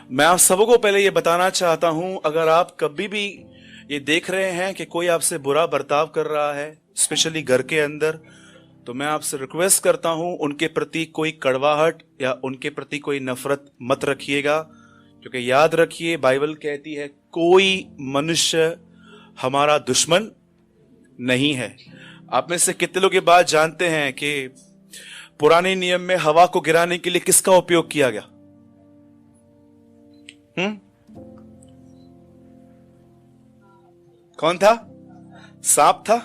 मैं आप सबको पहले ये बताना चाहता हूं, अगर आप कभी भी ये देख रहे हैं कि कोई आपसे बुरा बर्ताव कर रहा है, स्पेशली घर के अंदर, तो मैं आपसे रिक्वेस्ट करता हूं उनके प्रति कोई कड़वाहट या उनके प्रति कोई नफरत मत रखिएगा। क्योंकि याद रखिए, बाइबल कहती है कोई मनुष्य हमारा दुश्मन नहीं है। आप में से कितने लोग ये बात जानते हैं कि पुराने नियम में हवा को गिराने के लिए किसका उपयोग किया गया? कौन था? सांप था।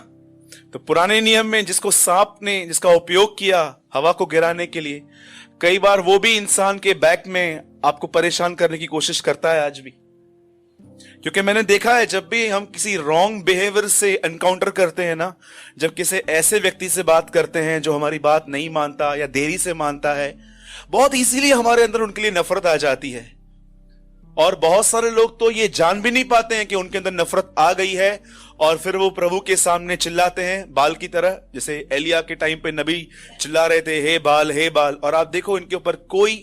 तो पुराने नियम में जिसका उपयोग किया हवा को गिराने के लिए, कई बार वो भी इंसान के बैक में आपको परेशान करने की कोशिश करता है आज भी। क्योंकि मैंने देखा है, जब भी हम किसी रॉन्ग बिहेवियर से एनकाउंटर करते हैं ना, जब किसी ऐसे व्यक्ति से बात करते हैं जो हमारी बात नहीं मानता या देरी से मानता है, बहुत इजीली हमारे अंदर उनके लिए नफरत आ जाती है। और बहुत सारे लोग तो ये जान भी नहीं पाते हैं कि उनके अंदर नफरत आ गई है, और फिर वो प्रभु के सामने चिल्लाते हैं बाल की तरह, जैसे एलिया के टाइम पे नबी चिल्ला रहे थे, हे बाल हे बाल। और आप देखो, इनके ऊपर कोई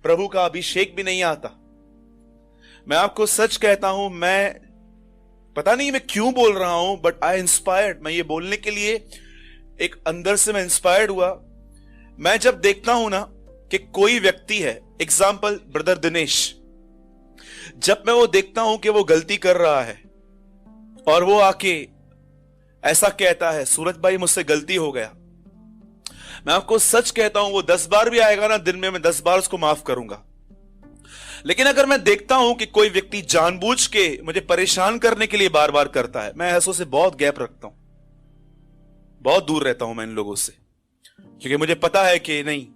प्रभु का अभिषेक भी नहीं आता। मैं आपको सच कहता हूं, मैं पता नहीं मैं क्यों बोल रहा हूं, बट आई इंस्पायर्ड। मैं ये बोलने के लिए एक अंदर से मैं इंस्पायर्ड हुआ। मैं जब देखता हूं ना कि कोई व्यक्ति है, एग्जाम्पल ब्रदर दिनेश, जब मैं वो देखता हूं कि वो गलती कर रहा है और वो आके ऐसा कहता है, सूरज भाई मुझसे गलती हो गया, मैं आपको सच कहता हूं, वो 10 बार भी आएगा ना दिन में, मैं 10 बार उसको माफ करूंगा। लेकिन अगर मैं देखता हूं कि कोई व्यक्ति जानबूझ के मुझे परेशान करने के लिए बार बार करता है, मैं ऐसों से बहुत गैप रखता हूं, बहुत दूर रहता हूं मैं इन लोगों से। क्योंकि मुझे पता है कि नहीं,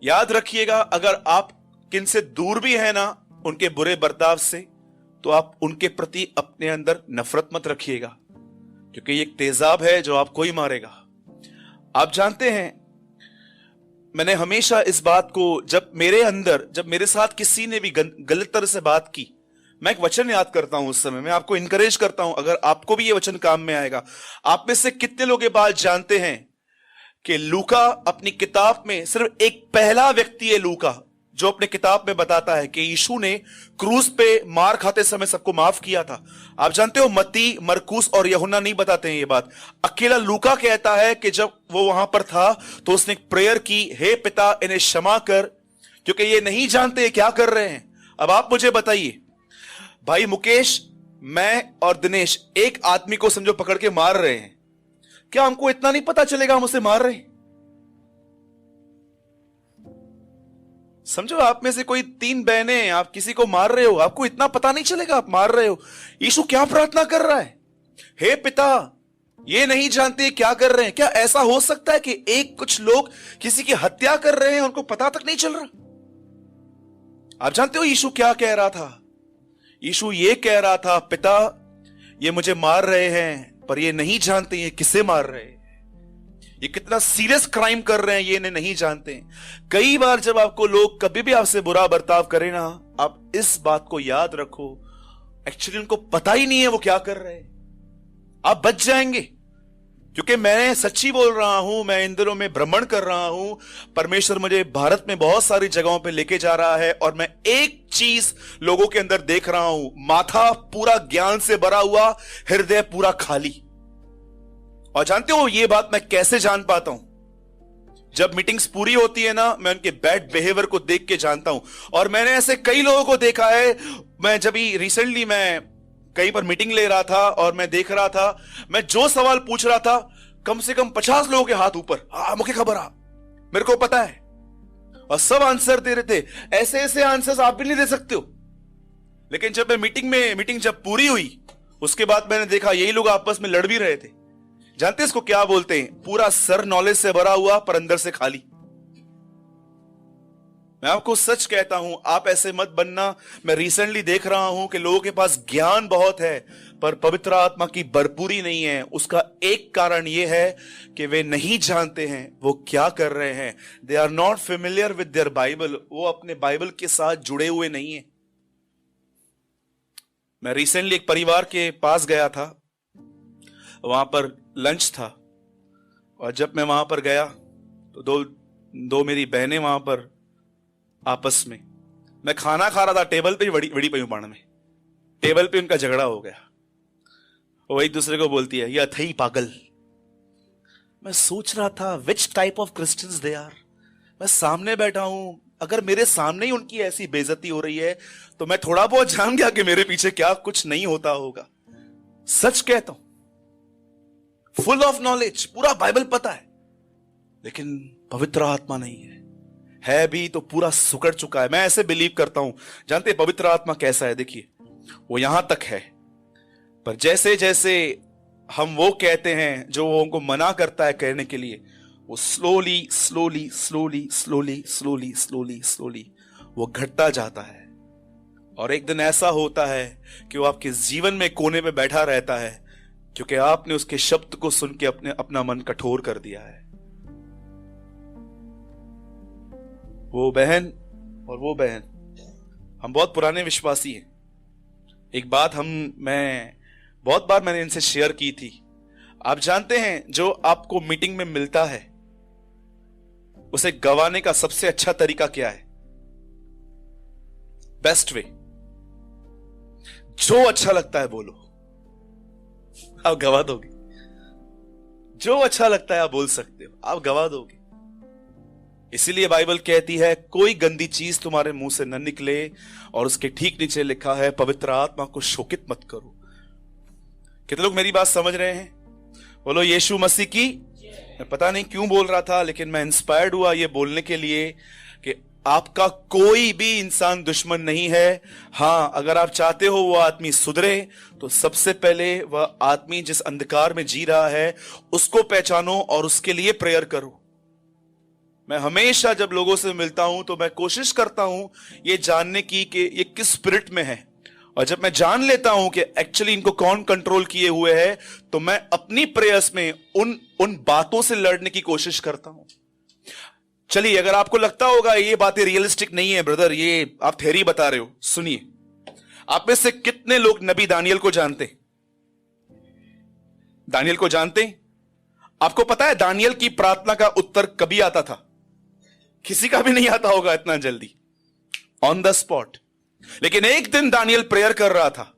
याद रखिएगा, अगर आप किन से दूर भी है ना उनके बुरे बर्ताव से, तो आप उनके प्रति अपने अंदर नफरत मत रखिएगा। क्योंकि ये एक तेजाब है जो आपको ही मारेगा। आप जानते हैं, मैंने हमेशा इस बात को, जब मेरे साथ किसी ने भी गलत तरह से बात की, मैं एक वचन याद करता हूं उस समय। मैं आपको इंकरेज करता हूं, अगर आपको भी ये वचन काम में आएगा। आप में से कितने लोग ये बात जानते हैं कि लूका अपनी किताब में सिर्फ एक पहला व्यक्ति है, लूका, जो अपने किताब में बताता है कि यीशु ने क्रूस पे मार खाते समय सबको माफ किया था। आप जानते हो, मत्ती, मरकुस और यूहन्ना नहीं बताते हैं ये बात। अकेला लूका कहता है कि जब वो वहां पर था तो उसने एक प्रेयर की, हे पिता इन्हें क्षमा कर, क्योंकि ये नहीं जानते क्या कर रहे हैं। अब आप मुझे बताइए, भाई मुकेश, मैं और दिनेश एक आदमी को समझो पकड़ के मार रहे हैं, क्या हमको इतना नहीं पता चलेगा हम उसे मार रहे हैं? समझो, आप में से कोई 3 बहनें, आप किसी को मार रहे हो, आपको इतना पता नहीं चलेगा आप मार रहे हो। यीशु क्या प्रार्थना कर रहा है? हे पिता, ये नहीं जानते क्या कर रहे हैं। क्या ऐसा हो सकता है कि कुछ लोग किसी की हत्या कर रहे हैं, उनको पता तक नहीं चल रहा? आप जानते हो यीशु क्या कह रहा था? यीशु ये कह रहा था, पिता ये मुझे मार रहे हैं, पर ये नहीं जानते ये किसे मार रहे हैं, ये कितना सीरियस क्राइम कर रहे हैं, ये नहीं जानते। कई बार जब आपको लोग कभी भी आपसे बुरा बर्ताव करें ना, आप इस बात को याद रखो, एक्चुअली उनको पता ही नहीं है वो क्या कर रहे हैं। आप बच जाएंगे। क्योंकि मैं सच्ची बोल रहा हूं, मैं इन दिनों में भ्रमण कर रहा हूं, परमेश्वर मुझे भारत में बहुत सारी जगहों पे लेके जा रहा है, और मैं एक चीज लोगों के अंदर देख रहा हूं, माथा पूरा ज्ञान से भरा हुआ, हृदय पूरा खाली। और जानते हो ये बात मैं कैसे जान पाता हूं? जब मीटिंग्स पूरी होती है ना, मैं उनके बैड बिहेवियर को देख के जानता हूं। और मैंने ऐसे कई लोगों को देखा है। मैं जब रिसेंटली मैं कहीं पर मीटिंग ले रहा था और मैं देख रहा था, मैं जो सवाल पूछ रहा था, कम से कम 50 लोगों के हाथ ऊपर, मुझे खबर आ, मेरे को पता है, और सब आंसर दे रहे थे। ऐसे ऐसे आंसर्स आप भी नहीं दे सकते हो। लेकिन जब मैं मीटिंग जब पूरी हुई, उसके बाद मैंने देखा यही लोग आपस में लड़ भी रहे थे। जानते इसको क्या बोलते हैं? पूरा सर नॉलेज से भरा हुआ पर अंदर से खाली। मैं आपको सच कहता हूं, आप ऐसे मत बनना। मैं रिसेंटली देख रहा हूं कि लोगों के पास ज्ञान बहुत है पर पवित्र आत्मा की भरपूरी नहीं है। उसका एक कारण यह है कि वे नहीं जानते हैं वो क्या कर रहे हैं। They are not familiar with their Bible. वो अपने बाइबल के साथ जुड़े हुए नहीं है। मैं रिसेंटली एक परिवार के पास गया था, वहां पर लंच था, और जब मैं वहां पर गया तो दो मेरी बहनें वहां पर आपस में मैं खाना खा रहा था, टेबल पे ही वड़ी पई पाण में, टेबल पे उनका झगड़ा हो गया। वो एक दूसरे को बोलती है, ये अथई पागल। मैं सोच रहा था which type of Christians they are. मैं सामने बैठा हूं, अगर मेरे सामने ही उनकी ऐसी बेइज्जती हो रही है तो मैं थोड़ा बहुत जान गया कि मेरे पीछे क्या कुछ नहीं होता होगा। सच कहता हूं, फुल ऑफ नॉलेज, पूरा बाइबल पता है, लेकिन पवित्र आत्मा नहीं है भी तो पूरा सुकड़ चुका है। मैं ऐसे बिलीव करता हूं, जानते हैं पवित्र आत्मा कैसा है? देखिए, वो यहां तक है, पर जैसे जैसे हम वो कहते हैं जो वो हमको मना करता है कहने के लिए, वो slowly slowly slowly slowly slowly slowly slowly वो घटता जाता है। और एक दिन ऐसा होता है कि वो आपके जीवन में कोने पे बैठा रहता है, क्योंकि आपने उसके शब्द को सुन के अपना मन कठोर कर दिया है। वो बहन और वो बहन, हम बहुत पुराने विश्वासी हैं। एक बात मैं बहुत बार मैंने इनसे शेयर की थी। आप जानते हैं, जो आपको मीटिंग में मिलता है उसे गवाने का सबसे अच्छा तरीका क्या है? बेस्ट वे, जो अच्छा लगता है बोलो, आप गवा दोगे। जो अच्छा लगता है आप बोल सकते हो, आप गवा दोगे। इसीलिए बाइबल कहती है कोई गंदी चीज तुम्हारे मुंह से न निकले, और उसके ठीक नीचे लिखा है पवित्र आत्मा को शोकित मत करो। कितने लोग मेरी बात समझ रहे हैं? बोलो यीशु मसीह की। मैं पता नहीं क्यों बोल रहा था, लेकिन मैं इंस्पायर्ड हुआ ये बोलने के लिए कि आपका कोई भी इंसान दुश्मन नहीं है। हां, अगर आप चाहते हो वो आदमी सुधरे, तो सबसे पहले वह आदमी जिस अंधकार में जी रहा है उसको पहचानो और उसके लिए प्रेयर करो। मैं हमेशा जब लोगों से मिलता हूं तो मैं कोशिश करता हूं ये जानने की कि ये किस स्पिरिट में है, और जब मैं जान लेता हूं कि एक्चुअली इनको कौन कंट्रोल किए हुए है, तो मैं अपनी प्रेयर्स में उन बातों से लड़ने की कोशिश करता हूं। चलिए, अगर आपको लगता होगा ये बातें रियलिस्टिक नहीं है ब्रदर, ये आप थ्योरी बता रहे हो, सुनिए। आप में से कितने लोग नबी दानियल को जानते? दानियल को जानते? आपको पता है दानियल की प्रार्थना का उत्तर कभी आता था? किसी का भी नहीं आता होगा इतना जल्दी, ऑन द स्पॉट। लेकिन एक दिन दानियल प्रेयर कर रहा था,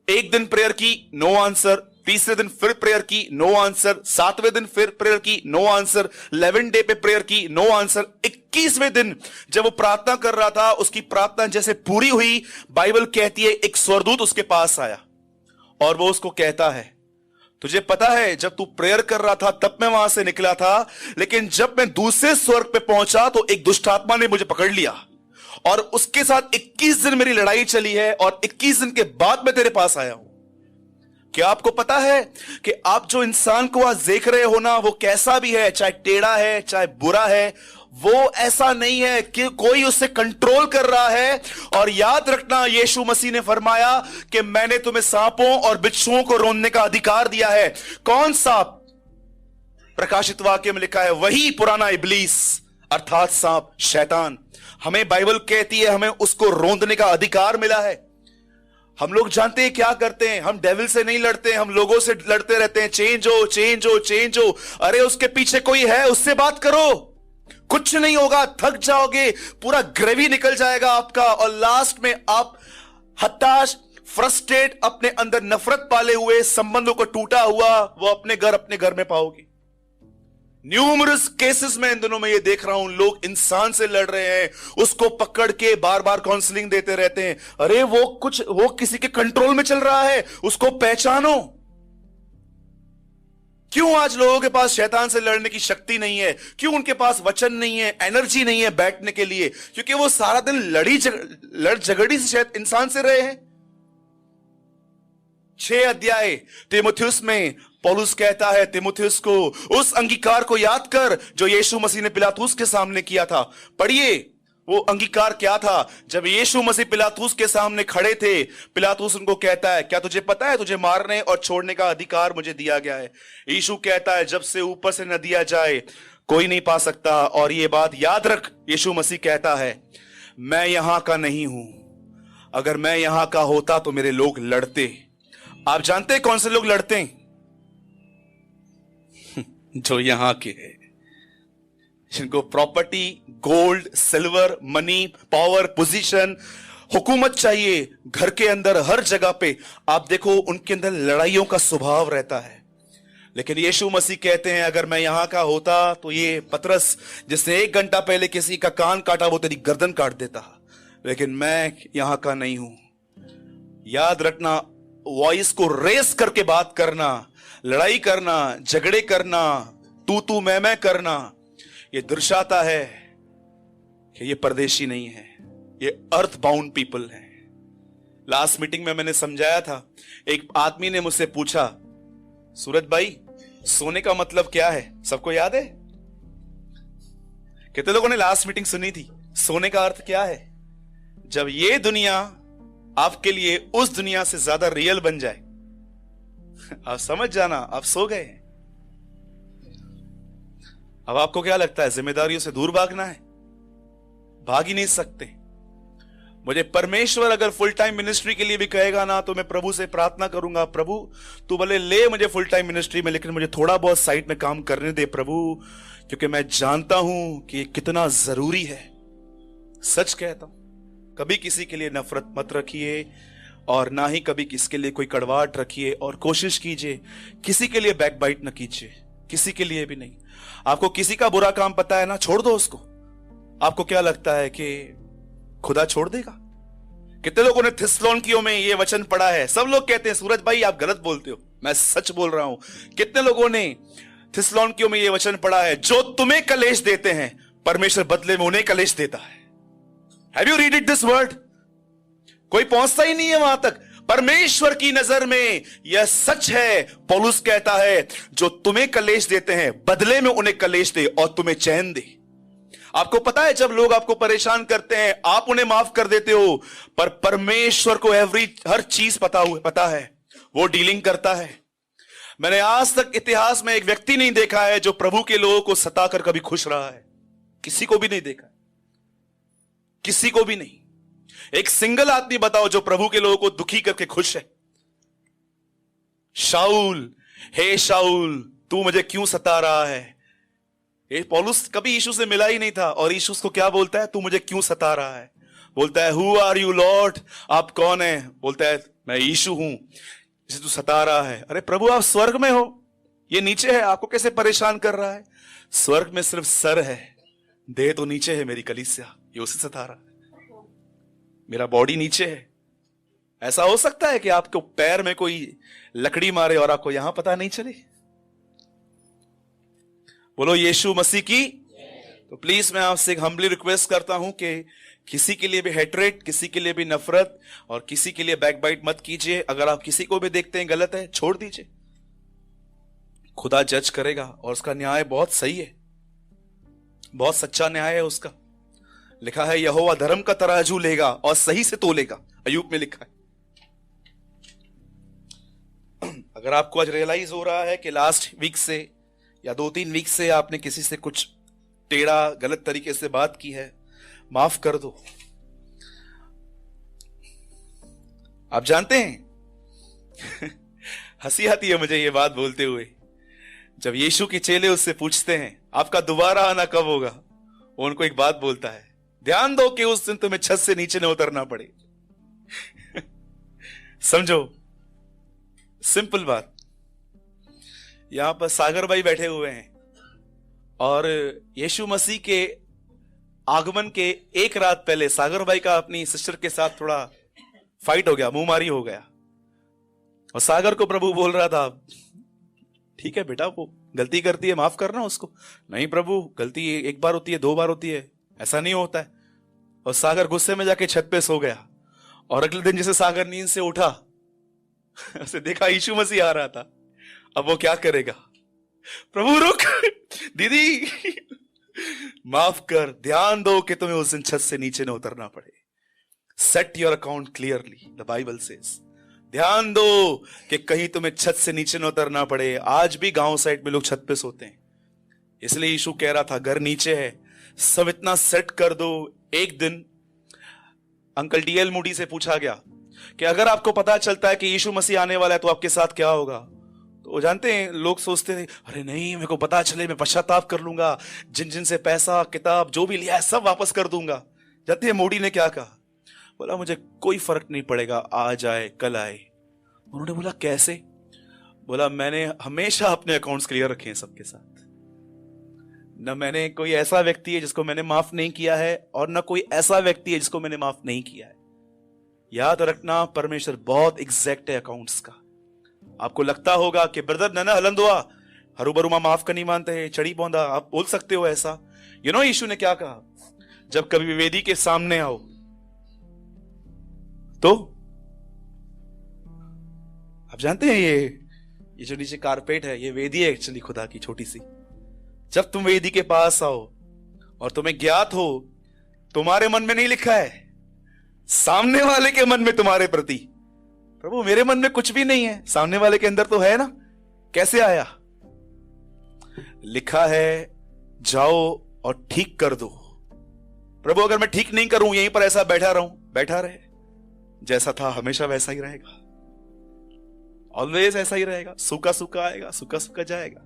एक दिन प्रेयर की, नो आंसर। तीसरे दिन फिर प्रेयर की, नो आंसर। सातवें दिन फिर प्रेयर की, नो आंसर। 11 डे पे प्रेयर की, नो आंसर। 21वें दिन जब वो प्रार्थना कर रहा था, उसकी प्रार्थना जैसे पूरी हुई, बाइबल कहती है एक स्वर्गदूत उसके पास आया और वो उसको कहता है, तुझे पता है जब तू प्रेयर कर रहा था तब मैं वहां से निकला था, लेकिन जब मैं दूसरे स्वर्ग पे पहुंचा तो एक दुष्ट आत्मा ने मुझे पकड़ लिया और उसके साथ 21 दिन मेरी लड़ाई चली है, और 21 दिन के बाद मैं तेरे पास आया हूं। क्या आपको पता है कि आप जो इंसान को आज देख रहे हो ना, वो कैसा भी है, चाहे टेढ़ा है चाहे बुरा है, वो ऐसा नहीं है कि कोई उससे कंट्रोल कर रहा है। और याद रखना, यीशु मसीह ने फरमाया कि मैंने तुम्हें सांपों और बिच्छुओं को रोंदने का अधिकार दिया है। कौन सांप? प्रकाशित वाक्य में लिखा है वही पुराना इब्लीस, अर्थात सांप, शैतान। हमें बाइबल कहती है हमें उसको रोंदने का अधिकार मिला है। हम लोग जानते हैं क्या करते हैं, हम डेविल से नहीं लड़ते हैं, हम लोगों से लड़ते रहते हैं, चेंज हो चेंज हो चेंज हो। अरे उसके पीछे कोई है, उससे बात करो, कुछ नहीं होगा, थक जाओगे, पूरा ग्रेवी निकल जाएगा आपका, और लास्ट में आप हताश, फ्रस्ट्रेट, अपने अंदर नफरत पाले हुए, संबंधों को टूटा हुआ वो अपने घर में पाओगे। न्यूमरस केसेस में इन दिनों में ये देख रहा हूं, लोग इंसान से लड़ रहे हैं, उसको पकड़ के बार बार काउंसलिंग देते रहते हैं। अरे वो किसी के कंट्रोल में चल रहा है, उसको पहचानो। क्यों आज लोगों के पास शैतान से लड़ने की शक्ति नहीं है? क्यों उनके पास वचन नहीं है, एनर्जी नहीं है बैठने के लिए? क्योंकि वो सारा दिन लड़ झगड़ी से शायद इंसान से रहे हैं। 6 अध्याय तीमुथियुस में पौलुस कहता है तीमुथियुस को, उस अंगीकार को याद कर जो यीशु मसीह ने पिलातुस के सामने किया था। पढ़िए वो अंगीकार क्या था। जब यीशु मसीह पिलातुस के सामने खड़े थे, पिलातुस उनको कहता है, क्या तुझे पता है तुझे मारने और छोड़ने का अधिकार मुझे दिया गया है? यीशु कहता है, जब से ऊपर से न दिया जाए कोई नहीं पा सकता। और ये बात याद रख, यीशु मसीह कहता है, मैं यहां का नहीं हूं, अगर मैं यहां का होता तो मेरे लोग लड़ते। आप जानते हैं कौन से लोग लड़ते हैं? जो यहां के हैं। जिनको property, gold, silver, money, power, position, हुकूमत चाहिए, घर के अंदर हर जगह पे आप देखो उनके अंदर लड़ाइयों का स्वभाव रहता है। लेकिन यीशु मसीह कहते हैं अगर मैं यहां का होता तो ये पतरस जिसने 1 घंटा पहले किसी का कान काटा वो तेरी गर्दन काट देता, लेकिन मैं यहां का नहीं हूं। याद रखना, वॉइस को रेस करके बात करना, लड़ाई करना, झगड़े करना, तू मैं करना, ये दर्शाता है कि ये परदेशी नहीं है, ये अर्थ बाउंड पीपल है। लास्ट मीटिंग में मैंने समझाया था, एक आदमी ने मुझसे पूछा, सूरज भाई सोने का मतलब क्या है? सबको याद है? कितने लोगों ने लास्ट मीटिंग सुनी थी? सोने का अर्थ क्या है? जब ये दुनिया आपके लिए उस दुनिया से ज्यादा रियल बन जाए, आप समझ जाना आप सो गए। अब आपको क्या लगता है जिम्मेदारियों से दूर भागना है? भाग ही नहीं सकते। मुझे परमेश्वर अगर फुल टाइम मिनिस्ट्री के लिए भी कहेगा ना, तो मैं प्रभु से प्रार्थना करूंगा, प्रभु तू भले ले मुझे फुल टाइम मिनिस्ट्री में, लेकिन मुझे थोड़ा बहुत साइड में काम करने दे प्रभु, क्योंकि मैं जानता हूं कि ये कितना जरूरी है। सच कहता हूं, कभी किसी के लिए नफरत मत रखिए और ना ही कभी किसके लिए कोई कड़वाहट रखिए, और कोशिश कीजिए किसी के लिए बैकबाइट न कीजिए, किसी के लिए भी नहीं। आपको किसी का बुरा काम पता है ना, छोड़ दो उसको। आपको क्या लगता है कि खुदा छोड़ देगा? कितने लोगों ने थिस्सलुनीकियों में ये वचन पढ़ा है? सब लोग कहते हैं सूरज भाई आप गलत बोलते हो, मैं सच बोल रहा हूं। कितने लोगों ने थिस्सलुनीकियों में ये वचन पढ़ा है, जो तुम्हें कलेश देते हैं परमेश्वर बदले में उन्हें कलेश देता है। Have you read it this word? कोई पहुंचता ही नहीं है वहां तक। परमेश्वर की नजर में यह सच है। पौलुस कहता है जो तुम्हें कलेश देते हैं बदले में उन्हें कलेश दे और तुम्हें चैन दे। आपको पता है जब लोग आपको परेशान करते हैं आप उन्हें माफ कर देते हो, पर परमेश्वर को हर चीज पता है, वो डीलिंग करता है। मैंने आज तक इतिहास में एक व्यक्ति नहीं देखा है जो प्रभु के लोगों को सताकर कभी खुश रहा है। किसी को भी नहीं देखा, किसी को भी नहीं। एक सिंगल आदमी बताओ जो प्रभु के लोगों को दुखी करके खुश है। शाऊल, हे शाऊल तू मुझे क्यों सता रहा है? ये पौलुस कभी यीशु से मिला ही नहीं था और यीशु उसको क्या बोलता है? तू मुझे क्यों सता रहा है? बोलता है हु आर यू लॉर्ड, आप कौन है? बोलता है मैं यीशु हूं जिसे तू सता रहा है। अरे प्रभु आप स्वर्ग में हो, ये नीचे है, आपको कैसे परेशान कर रहा है? स्वर्ग में सिर्फ सर है, देह तो नीचे है। मेरी कलीसिया ये उसे सता रहा है, मेरा बॉडी नीचे है। ऐसा हो सकता है कि आपको पैर में कोई लकड़ी मारे और आपको यहां पता नहीं चले? बोलो यीशु मसीह की। तो प्लीज मैं आपसे एक हम्बली रिक्वेस्ट करता हूं कि किसी के लिए भी हेट्रेट, किसी के लिए भी नफरत और किसी के लिए बैकबाइट मत कीजिए। अगर आप किसी को भी देखते हैं गलत है, छोड़ दीजिए। खुदा जज करेगा और उसका न्याय बहुत सही है, बहुत सच्चा न्याय है उसका। लिखा है यहोवा धर्म का तराजू लेगा और सही से तोलेगा, अय्यूब में लिखा है। अगर आपको आज रियलाइज हो रहा है कि लास्ट वीक से या 2-3 वीक से आपने किसी से कुछ टेढ़ा गलत तरीके से बात की है, माफ कर दो। आप जानते हैं हंसी आती है मुझे ये बात बोलते हुए, जब यीशु के चेले उससे पूछते हैं आपका दोबारा आना कब होगा, वो उनको एक बात बोलता है, ध्यान दो कि उस दिन तुम्हें छत से नीचे न उतरना पड़े। समझो, सिंपल बात। यहां पर सागर भाई बैठे हुए हैं और यीशु मसीह के आगमन के एक रात पहले सागर भाई का अपनी सिस्टर के साथ थोड़ा फाइट हो गया, मुंहमारी हो गया। और सागर को प्रभु बोल रहा था ठीक है बेटा, वो गलती करती है, माफ करना उसको। नहीं प्रभु, गलती एक बार होती है, 2 बार होती है, ऐसा नहीं होता है। और सागर गुस्से में जाके छत पे सो गया। और अगले दिन जैसे सागर नींद से उठा, उसे देखा यीशु मसीह आ रहा था। अब वो क्या करेगा? प्रभु रुक, दीदी माफ कर, ध्यान दो कि तुम्हें उस दिन छत से नीचे न उतरना पड़े। Set your account clearly, the Bible says. ध्यान दो कि कहीं तुम्हें छत से नीचे न उतरना पड़े। आज भी गांव साइड में लोग छत पे सोते हैं, इसलिए यीशु कह रहा था घर नीचे है, सब इतना सेट कर दो। एक दिन अंकल डीएल मूडी से पूछा गया कि अगर आपको पता चलता है कि यीशु मसीह आने वाला है तो आपके साथ क्या होगा? तो वो जानते हैं, लोग सोचते थे अरे नहीं, मेरे को पता चले मैं पश्चाताप कर लूंगा, जिन जिन से पैसा किताब जो भी लिया है सब वापस कर दूंगा। जानते हैं मोदी ने क्या कहा? बोला मुझे कोई फर्क नहीं पड़ेगा, आज आए कल आए। उन्होंने बोला कैसे? बोला मैंने हमेशा अपने अकाउंट्स क्लियर रखे हैं सबके साथ, न मैंने कोई ऐसा व्यक्ति है जिसको मैंने माफ नहीं किया है और न कोई ऐसा व्यक्ति है जिसको मैंने माफ नहीं किया है। याद रखना, परमेश्वर बहुत एग्जैक्ट है अकाउंट्स का। आपको लगता होगा कि ब्रदर नना हलंदुआ हरूबरू मां माफ करनी मानते हैं, चढ़ी पौंदा, आप बोल सकते हो ऐसा। यीशु ने क्या कहा? जब कभी वेदी के सामने आओ तो आप जानते हैं ये जो नीचे कारपेट है, ये वेदी है एक्चुअली खुदा की छोटी सी। जब तुम वेदी के पास आओ और तुम्हें ज्ञात हो तुम्हारे मन में नहीं लिखा है, सामने वाले के मन में तुम्हारे प्रति, प्रभु मेरे मन में कुछ भी नहीं है, सामने वाले के अंदर तो है ना, कैसे आया? लिखा है जाओ और ठीक कर दो। प्रभु अगर मैं ठीक नहीं करूं, यहीं पर ऐसा बैठा रहूं, बैठा रहे, जैसा था हमेशा वैसा ही रहेगा, ऑलवेज ऐसा ही रहेगा, सूखा सूखा आएगा, सूखा सूखा जाएगा।